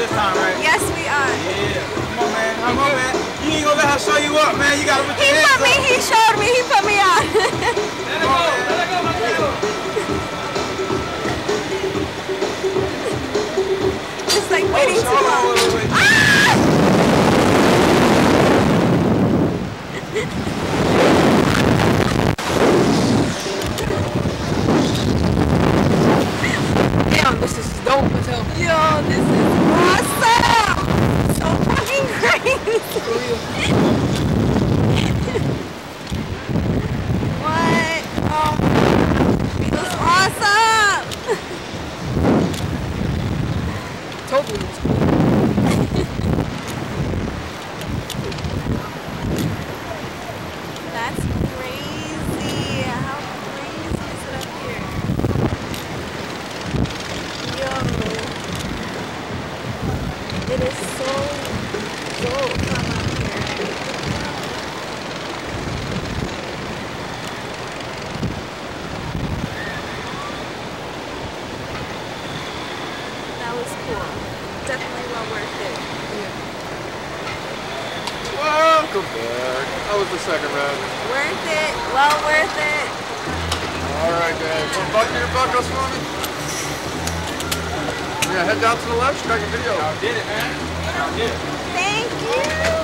this time, right? Yes, we are. Yeah. Come on, man. Come on, man. You ain't gonna let her show you up, man. You gotta put your hands up. He showed me. He put me on. Let her go. Let her go. Let her go. It's like waiting too long. Wait. Damn, this is dope as hell. Yo, this is awesome. So fucking crazy. What? Oh, this is awesome. Totally. That's crazy. How crazy is it up here? Yo. It is so dope from up here. That was cool. Definitely well worth it. Welcome back. That was the second round. Worth it. Well worth it. Alright guys, unbuckle your buckles for me. Yeah, head down to the left, start your video. Y'all did it, man. Y'all did it. Thank you.